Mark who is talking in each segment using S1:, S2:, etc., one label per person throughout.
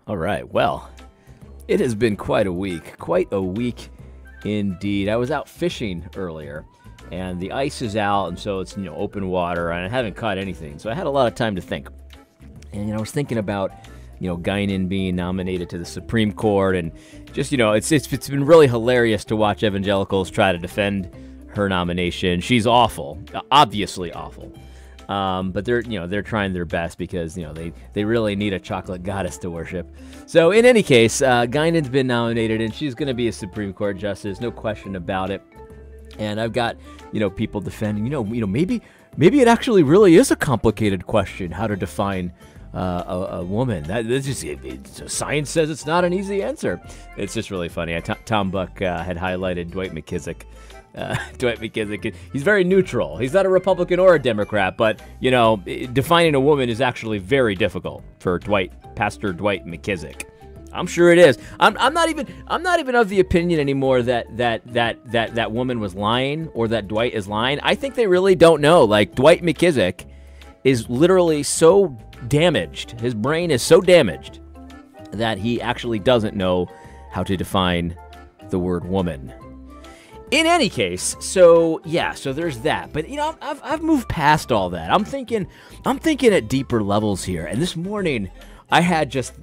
S1: All right, well, it has been quite a week indeed. I was out fishing earlier, and the ice is out, and so it's, open water, and I haven't caught anything, so I had a lot of time to think. And, I was thinking about, Guinan being nominated to the Supreme Court, and just, it's been really hilarious to watch evangelicals try to defend her nomination. She's awful, obviously awful. But they're trying their best because, they really need a chocolate goddess to worship. So in any case, Guinan's been nominated, and she's going to be a Supreme Court justice, no question about it. And I've got, people defending, maybe it actually really is a complicated question, how to define a woman. Science says it's not an easy answer. It's just really funny. Tom Buck had highlighted Dwight McKissick. Dwight McKissick, he's very neutral. He's not a Republican or a Democrat, but, defining a woman is actually very difficult for Pastor Dwight McKissick. I'm sure it is. I'm not even of the opinion anymore that woman was lying or that Dwight is lying. I think they really don't know. Like, Dwight McKissick is literally so damaged. His brain is so damaged that he actually doesn't know how to define the word woman. In any case, so there's that. But I've moved past all that. I'm thinking at deeper levels here. And this morning, I had just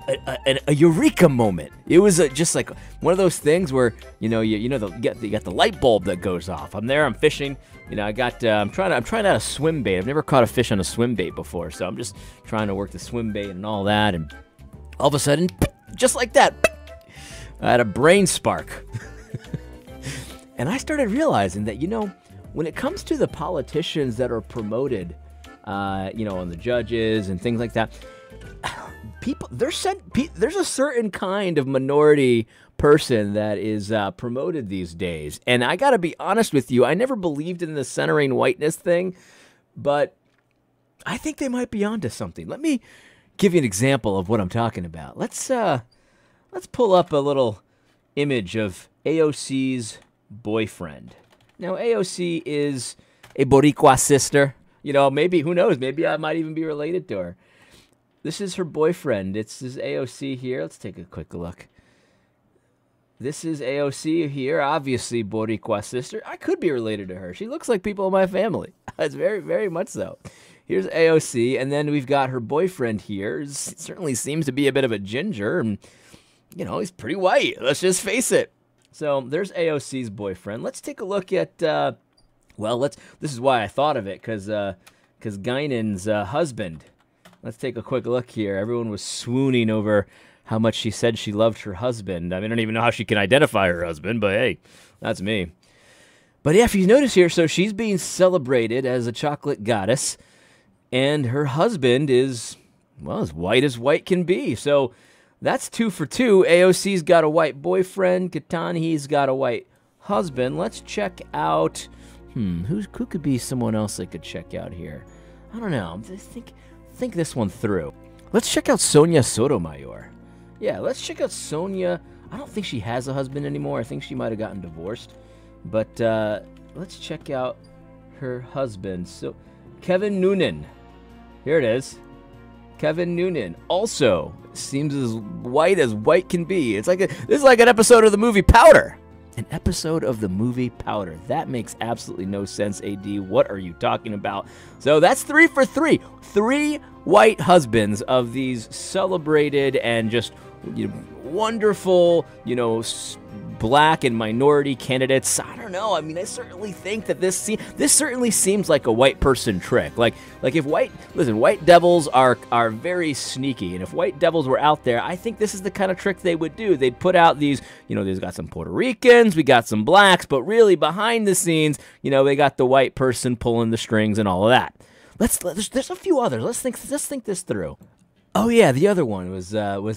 S1: a eureka moment. It was just like one of those things where you got the light bulb that goes off. I'm there. I'm fishing. I'm trying out a swim bait. I've never caught a fish on a swim bait before, so I'm just trying to work the swim bait and all that. And all of a sudden, just like that, I had a brain spark. And I started realizing that, when it comes to the politicians that are promoted, and the judges and things like that, there's a certain kind of minority person that is promoted these days. And I got to be honest with you, I never believed in the centering whiteness thing, but I think they might be onto something. Let me give you an example of what I'm talking about. Let's pull up a little image of AOC's boyfriend. Now, AOC is a Boricua sister. Maybe, who knows, maybe I might even be related to her. This is her boyfriend. This is AOC here. Let's take a quick look. This is AOC here, obviously Boricua sister. I could be related to her. She looks like people in my family. It's very, very much so. Here's AOC, and then we've got her boyfriend here. Certainly seems to be a bit of a ginger, and, he's pretty white. Let's just face it. So there's AOC's boyfriend. Let's take a look at, this is why I thought of it, because Guinan's husband. Let's take a quick look here. Everyone was swooning over how much she said she loved her husband. I don't even know how she can identify her husband, but hey, that's me. But yeah, if you notice here, so she's being celebrated as a chocolate goddess, and her husband is, as white can be. So that's 2 for 2. AOC's got a white boyfriend. Ketanji's got a white husband. Let's check out, who could be someone else I could check out here? I don't know. Think this one through. Let's check out Sonia Sotomayor. Yeah, let's check out Sonia. I don't think she has a husband anymore. I think she might have gotten divorced. But let's check out her husband. So, Kevin Noonan. Here it is. Kevin Noonan also seems as white can be. This is like an episode of the movie Powder. An episode of the movie Powder. That makes absolutely no sense, AD. What are you talking about? So that's 3 for 3. 3 white husbands of these celebrated and just wonderful, black and minority candidates. I don't know. I certainly think that this certainly seems like a white person trick. Like if white devils are very sneaky, and if white devils were out there, I think this is the kind of trick they would do. They'd put out these, there's got some Puerto Ricans, we got some blacks, but really behind the scenes, they got the white person pulling the strings and all of that. There's a few others. Let's think this through. Oh yeah, the other one was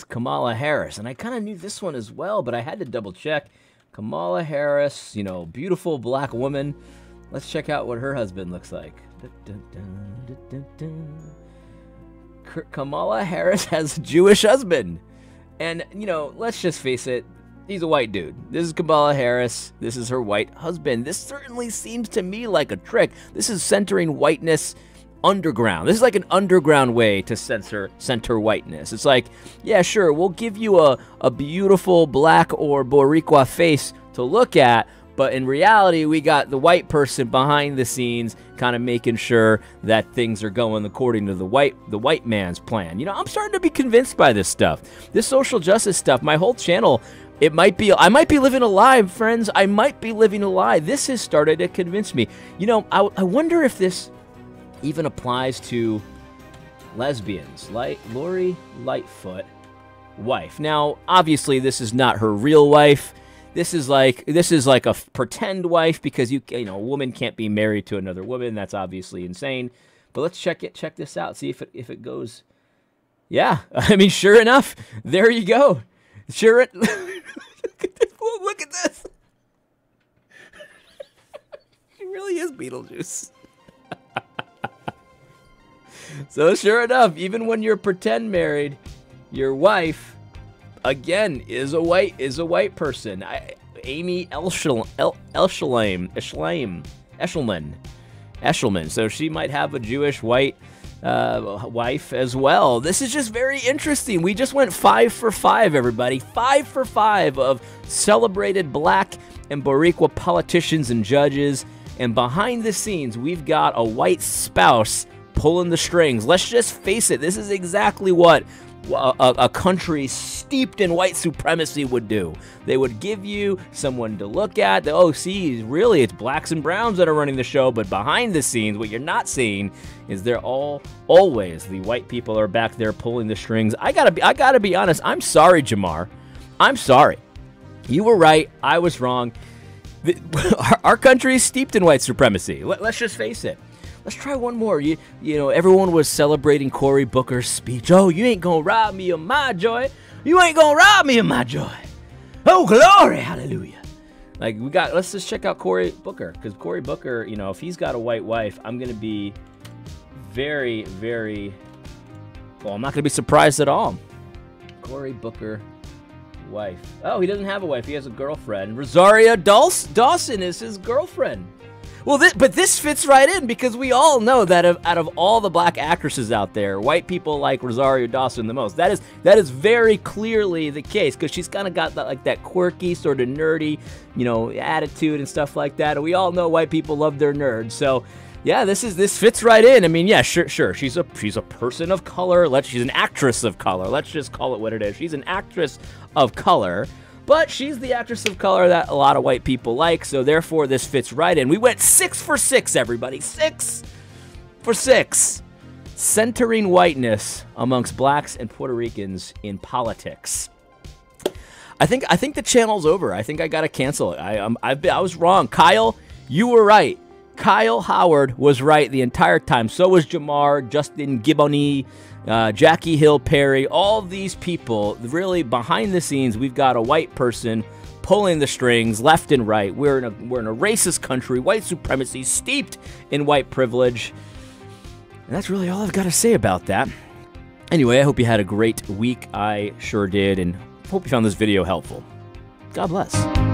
S1: Kamala Harris, and I kind of knew this one as well, but I had to double check. Kamala Harris, beautiful black woman. Let's check out what her husband looks like. Kamala Harris has a Jewish husband, and let's just face it, he's a white dude. This is Kamala Harris. This is her white husband. This certainly seems to me like a trick. This is centering whiteness underground. This is like an underground way to center whiteness. It's like, yeah, sure, we'll give you a beautiful black or Boricua face to look at, but in reality, we got the white person behind the scenes kind of making sure that things are going according to the white man's plan. You know, I'm starting to be convinced by this stuff. This social justice stuff, my whole channel, I might be living a lie, friends. I might be living a lie. This has started to convince me. You know, I wonder if this even applies to lesbians, like Lori Lightfoot wife. Now, obviously, this is not her real wife. This is like a pretend wife, because you know, a woman can't be married to another woman. That's obviously insane. But let's check this out. See if it goes. Yeah, I mean, sure enough, there you go. Sure, look at this. She really is Beetlejuice. So sure enough, even when you're pretend married, your wife, again, is a white person. Amy Eshelman. So she might have a Jewish white wife as well. This is just very interesting. We just went 5 for 5, everybody. 5 for 5 of celebrated black and Boricua politicians and judges. And behind the scenes, we've got a white spouse pulling the strings. Let's just face it, this is exactly what a country steeped in white supremacy would do. They would give you someone to look at. Oh, see, really, it's blacks and browns that are running the show, but behind the scenes, what you're not seeing is they're always the white people are back there pulling the strings. I gotta be honest. I'm sorry, Jamar. I'm sorry. You were right. I was wrong. Our country is steeped in white supremacy. Let's just face it. Let's try one more. You know, everyone was celebrating Cory Booker's speech. Oh, you ain't gonna rob me of my joy. You ain't gonna rob me of my joy. Oh, glory, hallelujah. Like, let's just check out Cory Booker. Because Cory Booker, you know, if he's got a white wife, I'm gonna be very, very, well, I'm not gonna be surprised at all. Cory Booker wife. Oh, he doesn't have a wife. He has a girlfriend. Rosaria Dawson is his girlfriend. Well, but this fits right in, because we all know that out of all the black actresses out there, white people like Rosario Dawson the most. That is very clearly the case, because she's kind of got that quirky, sort of nerdy, you know, attitude and stuff like that. And we all know white people love their nerds. So, yeah, this fits right in. I mean, yeah, sure. She's a person of color. She's an actress of color. Let's just call it what it is. She's an actress of color. But she's the actress of color that a lot of white people like, so therefore this fits right in. We went 6 for 6, everybody. 6 for 6. Centering whiteness amongst blacks and Puerto Ricans in politics. I think the channel's over. I think I gotta cancel it. I was wrong. Kyle, you were right. Kyle Howard was right the entire time. So was Jamar, Justin Giboney, Jackie Hill Perry, all these people. Really, behind the scenes, we've got a white person pulling the strings left and right. We're in a racist country, white supremacy, steeped in white privilege. And that's really all I've got to say about that. Anyway, I hope you had a great week. I sure did, and hope you found this video helpful. God bless.